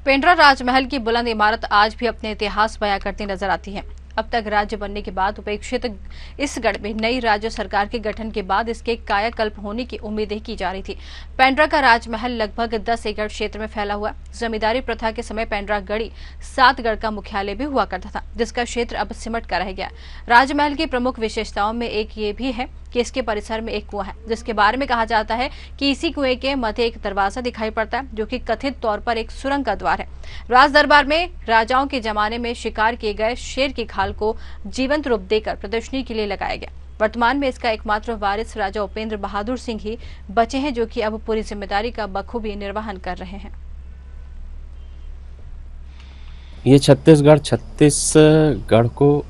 पेंड्रा राजमहल की बुलंद इमारत आज भी अपने इतिहास बयां करती नजर आती है। अब तक राज्य बनने के बाद उपेक्षित इस गढ़ में नई राज्य सरकार के गठन के बाद इसके कायाकल्प होने की उम्मीदें की जा रही थी। पेंड्रा का राजमहल लगभग 10 एकड़ क्षेत्र में फैला हुआ। जमींदारी प्रथा के समय पेंड्रा गढ़ी 7 गढ़ का मुख्यालय भी हुआ करता था, जिसका क्षेत्र अब सिमट कर रह गया। राजमहल की प्रमुख विशेषताओं में एक ये भी है कि इसके परिसर में एक कुआं है, जिसके बारे में कहा जाता है कि इसी कुएं के मध्य एक दरवाजा दिखाई पड़ता है, जो कि कथित तौर पर एक सुरंग का द्वार है। राज दरबार में राजाओं के जमाने में शिकार किए गए शेर की खाल को जीवंत रूप देकर प्रदर्शनी के लिए लगाया गया। वर्तमान में इसका एकमात्र वारिस राजा उपेंद्र बहादुर सिंह ही बचे हैं, जो कि अब पूरी जिम्मेदारी का बखूबी निर्वहन कर रहे हैं। ये छत्तीसगढ़ को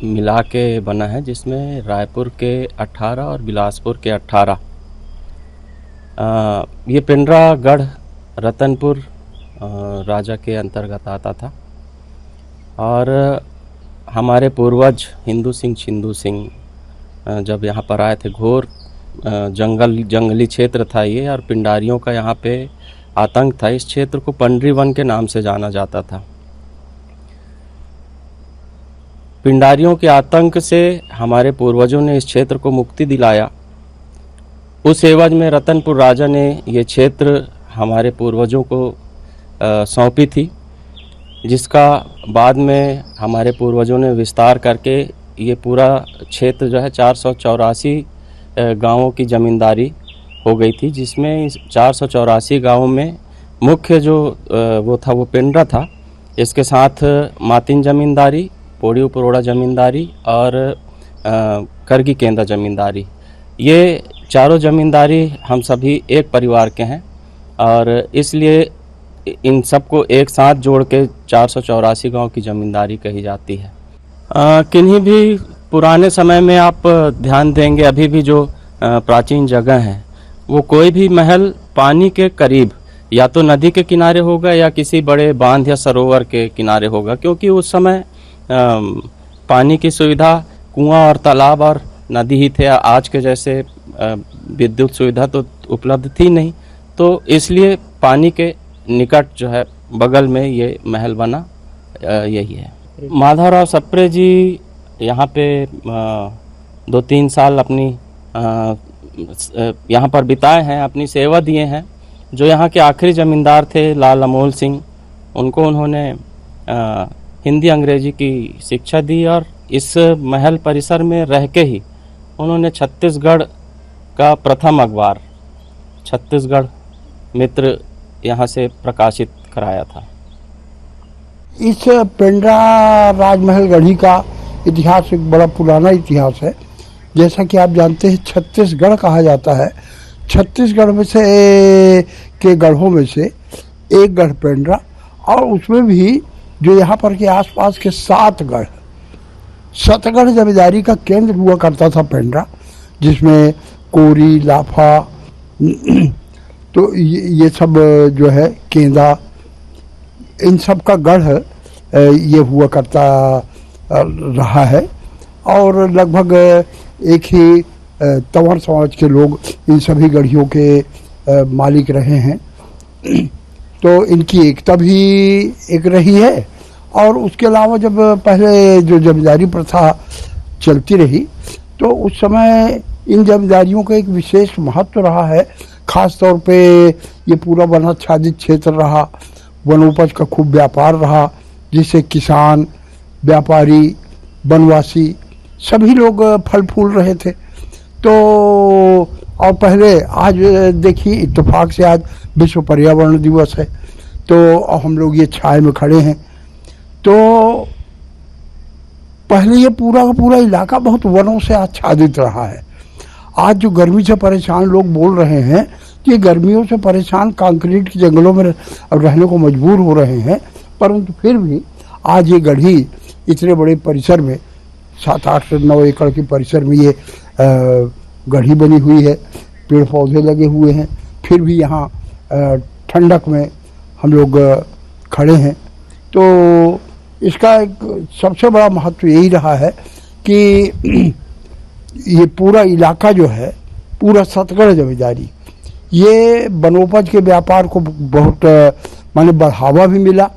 मिला के बना है, जिसमें रायपुर के 18 और बिलासपुर के 18। ये पेंड्रा गढ़ रतनपुर राजा के अंतर्गत आता था और हमारे पूर्वज हिंदू सिंह छिंदू सिंह जब यहाँ पर आए थे, घोर जंगली क्षेत्र था ये, और पिंडारियों का यहाँ पे आतंक था। इस क्षेत्र को पंडरी वन के नाम से जाना जाता था। पिंडारियों के आतंक से हमारे पूर्वजों ने इस क्षेत्र को मुक्ति दिलाया। उस एवज में रतनपुर राजा ने ये क्षेत्र हमारे पूर्वजों को सौंपी थी, जिसका बाद में हमारे पूर्वजों ने विस्तार करके ये पूरा क्षेत्र जो है 484 गांवों की ज़मींदारी हो गई थी, जिसमें 484 गांवों में मुख्य जो वो था वो पेंड्रा था। इसके साथ मातिन ज़मींदारी, पोड़ी उपरोड़ा ज़मींदारी और करगी केंद्र ज़मींदारी, ये चारों ज़मींदारी हम सभी एक परिवार के हैं और इसलिए इन सबको एक साथ जोड़ के 484 गांव की ज़मींदारी कही जाती है। किन्हीं भी पुराने समय में आप ध्यान देंगे, अभी भी जो प्राचीन जगह हैं, वो कोई भी महल पानी के करीब या तो नदी के किनारे होगा या किसी बड़े बांध या सरोवर के किनारे होगा, क्योंकि उस समय पानी की सुविधा कुआं और तालाब और नदी ही थे। आज के जैसे विद्युत सुविधा तो उपलब्ध थी नहीं, तो इसलिए पानी के निकट जो है बगल में ये महल बना, यही है। माधवराव सप्रे जी यहाँ पे 2-3 साल अपनी यहाँ पर बिताए हैं, अपनी सेवा दिए हैं। जो यहाँ के आखिरी ज़मींदार थे लाल अमोल सिंह, उनको उन्होंने हिंदी अंग्रेजी की शिक्षा दी और इस महल परिसर में रह के ही उन्होंने छत्तीसगढ़ का प्रथम अखबार छत्तीसगढ़ मित्र यहाँ से प्रकाशित कराया था। इस पेंड्रा राजमहल गढ़ी का इतिहास एक बड़ा पुराना इतिहास है। जैसा कि आप जानते हैं, छत्तीसगढ़ कहा जाता है। छत्तीसगढ़ में से के गढ़ों में से एक गढ़ पेंड्रा, और उसमें भी जो यहाँ पर के आसपास के 7 गढ़, सतगढ़ जमींदारी का केंद्र हुआ करता था पेंड्रा, जिसमें कोरी, लाफा, तो ये सब जो है केंदा, इन सब का गढ़ ये हुआ करता रहा है। और लगभग एक ही तंवर समाज के लोग इन सभी गढ़ियों के मालिक रहे हैं। तो इनकी एकता भी एक रही है। और उसके अलावा जब पहले जो जमींदारी प्रथा चलती रही, तो उस समय इन जमींदारियों का एक विशेष महत्व रहा है। खास तौर पे ये पूरा वनाच्छादित क्षेत्र रहा, वनोपज का खूब व्यापार रहा, जिससे किसान, व्यापारी, वनवासी सभी लोग फल फूल रहे थे। तो और पहले, आज देखिए इत्तेफाक से आज विश्व पर्यावरण दिवस है, तो हम लोग ये छाए में खड़े हैं। तो पहले ये पूरा का पूरा इलाका बहुत वनों से आच्छादित रहा है। आज जो गर्मी से परेशान लोग बोल रहे हैं कि गर्मियों से परेशान कंक्रीट के जंगलों में रहने को मजबूर हो रहे हैं, परंतु फिर भी आज ये गढ़ी इतने बड़े परिसर में 7-8-9 एकड़ के परिसर में ये गढ़ी बनी हुई है। पेड़ पौधे लगे हुए हैं, फिर भी यहाँ ठंडक में हम लोग खड़े हैं। तो इसका एक सबसे बड़ा महत्व यही रहा है कि ये पूरा इलाका जो है, पूरा सतगढ़ जमींदारी, ये वनोपज के व्यापार को बहुत माने बढ़ावा भी मिला।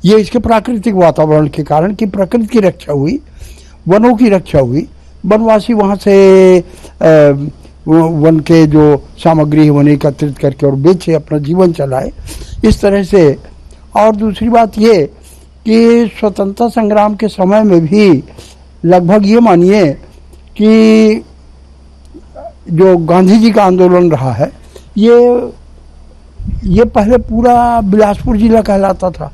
ये इसके प्राकृतिक वातावरण के कारण कि प्रकृति की रक्षा हुई, वनों की रक्षा हुई, वनवासी वहाँ से वन के जो सामग्री है वन एकत्रित करके और बेचे, अपना जीवन चलाए इस तरह से। और दूसरी बात ये कि स्वतंत्रता संग्राम के समय में भी लगभग ये मानिए कि जो गांधी जी का आंदोलन रहा है ये पहले पूरा बिलासपुर जिला कहलाता था,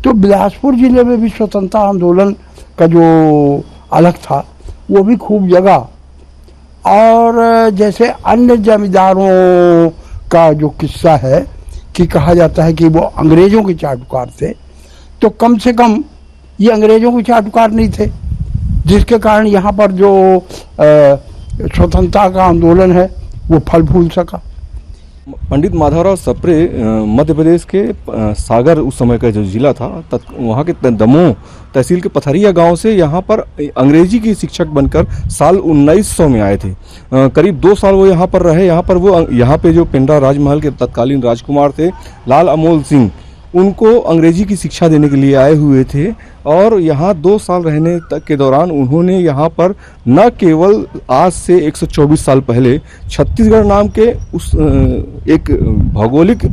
तो बिलासपुर जिले में भी स्वतंत्रता आंदोलन का जो अलग था वो भी खूब जगह। और जैसे अन्य जमींदारों का जो किस्सा है कि कहा जाता है कि वो अंग्रेजों के चाटुकार थे, तो कम से कम ये अंग्रेजों के चाटुकार नहीं थे, जिसके कारण यहाँ पर जो स्वतंत्रता का आंदोलन है वो फल फूल सका। पंडित माधवराव सप्रे मध्य प्रदेश के सागर उस समय का जो जिला था वहाँ के दमोह तहसील के पथरिया गांव से यहाँ पर अंग्रेजी की शिक्षक बनकर साल 1900 में आए थे। करीब 2 साल वो यहाँ पर रहे। यहाँ पे जो पिंडरा राजमहल के तत्कालीन राजकुमार थे लाल अमोल सिंह, उनको अंग्रेजी की शिक्षा देने के लिए आए हुए थे। और यहाँ 2 साल रहने तक के दौरान उन्होंने यहाँ पर न केवल आज से 124 साल पहले छत्तीसगढ़ नाम के उस एक भौगोलिक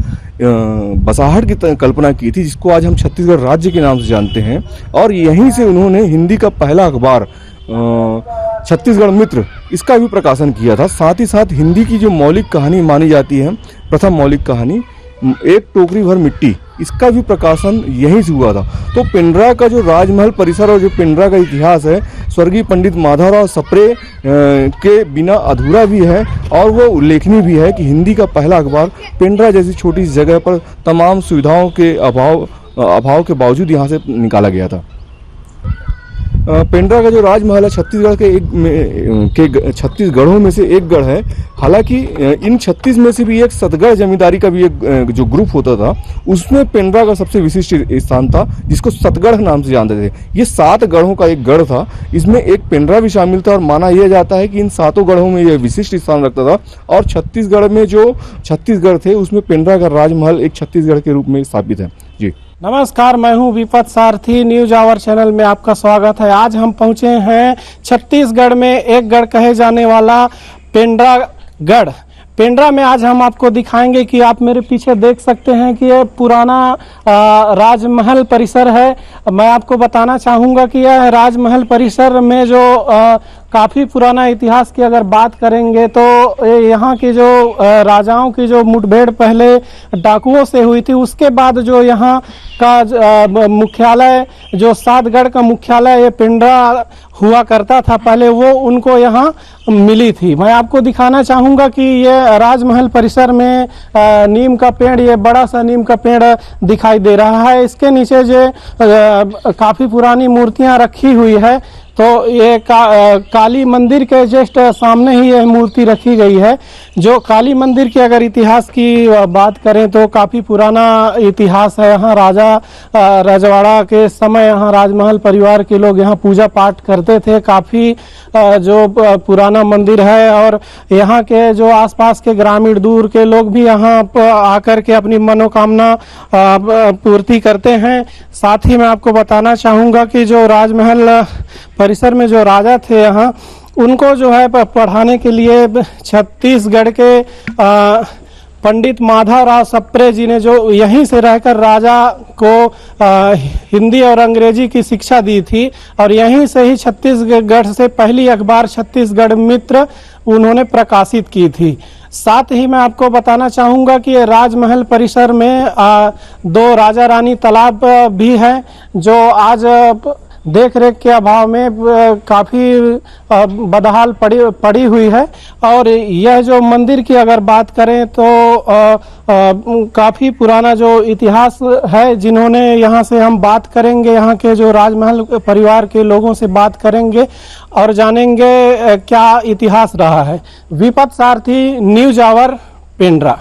बसाहट की कल्पना की थी, जिसको आज हम छत्तीसगढ़ राज्य के नाम से जानते हैं। और यहीं से उन्होंने हिंदी का पहला अखबार छत्तीसगढ़ मित्र, इसका भी प्रकाशन किया था। साथ ही साथ हिंदी की जो मौलिक कहानी मानी जाती है, प्रथम मौलिक कहानी एक टोकरी भर मिट्टी, इसका भी प्रकाशन यहीं से हुआ था। तो पिंडरा का जो राजमहल परिसर और जो पिंडरा का इतिहास है स्वर्गीय पंडित माधवराव सप्रे के बिना अधूरा भी है। और वो उल्लेखनीय भी है कि हिंदी का पहला अखबार पिंडरा जैसी छोटी जगह पर तमाम सुविधाओं के अभाव के बावजूद यहाँ से निकाला गया था। पिंडरा का जो राजमहल है छत्तीसगढ़ के 36 गढ़ों में से एक गढ़ है। हालांकि इन 36 में से भी एक सतगढ़ जमींदारी का भी एक जो ग्रुप होता था, उसमें पिंडरा का सबसे विशिष्ट स्थान था, जिसको सतगढ़ नाम से जानते थे। ये 7 गढ़ों का एक गढ़ था, इसमें एक पिंडरा भी शामिल था। और माना यह जाता है कि इन 7 गढ़ों में यह विशिष्ट स्थान रखता था। और छत्तीसगढ़ में जो 36 गढ़ थे उसमें पिंडरा का राजमहल एक छत्तीसगढ़ के रूप में स्थापित है। जी नमस्कार, मैं हूं विपत सारथी। न्यूज आवर चैनल में आपका स्वागत है। आज हम पहुंचे हैं छत्तीसगढ़ में एक गढ़ कहे जाने वाला पिंडरा गढ़। पिंडरा में आज हम आपको दिखाएंगे कि आप मेरे पीछे देख सकते हैं कि ये पुराना राजमहल परिसर है। मैं आपको बताना चाहूँगा कि यह राजमहल परिसर में जो काफ़ी पुराना इतिहास की अगर बात करेंगे तो यहाँ की जो राजाओं की जो मुठभेड़ पहले डाकुओं से हुई थी, उसके बाद जो यहाँ का मुख्यालय जो 7 गढ़ का मुख्यालय ये पिंडरा हुआ करता था पहले, वो उनको यहाँ मिली थी। मैं आपको दिखाना चाहूँगा कि ये राजमहल परिसर में नीम का पेड़, ये बड़ा सा नीम का पेड़ दिखाई दे रहा है। इसके नीचे जो काफ़ी पुरानी मूर्तियाँ रखी हुई है, तो ये काली मंदिर के जस्ट सामने ही यह मूर्ति रखी गई है। जो काली मंदिर के अगर इतिहास की बात करें तो काफ़ी पुराना इतिहास है। यहाँ रजवाड़ा के समय यहाँ राजमहल परिवार के लोग यहाँ पूजा पाठ करते थे। काफ़ी जो पुराना मंदिर है और यहाँ के जो आसपास के ग्रामीण दूर के लोग भी यहाँ आकर के अपनी मनोकामना पूर्ति करते हैं। साथ ही मैं आपको बताना चाहूँगा कि जो राजमहल परिसर में जो राजा थे यहाँ, उनको जो है पढ़ाने के लिए छत्तीसगढ़ के पंडित माधवराव सप्रे जी ने जो यहीं से रहकर राजा को हिंदी और अंग्रेजी की शिक्षा दी थी। और यहीं से ही छत्तीसगढ़ से पहली अखबार छत्तीसगढ़ मित्र उन्होंने प्रकाशित की थी। साथ ही मैं आपको बताना चाहूँगा कि राजमहल परिसर में 2 राजा रानी तालाब भी है, जो आज देख रेख के अभाव में काफ़ी बदहाल पड़ी हुई है। और यह जो मंदिर की अगर बात करें तो काफ़ी पुराना जो इतिहास है, जिन्होंने यहाँ से हम बात करेंगे, यहाँ के जो राजमहल परिवार के लोगों से बात करेंगे और जानेंगे क्या इतिहास रहा है। विपत सारथी, न्यूज आवर, पिंडरा।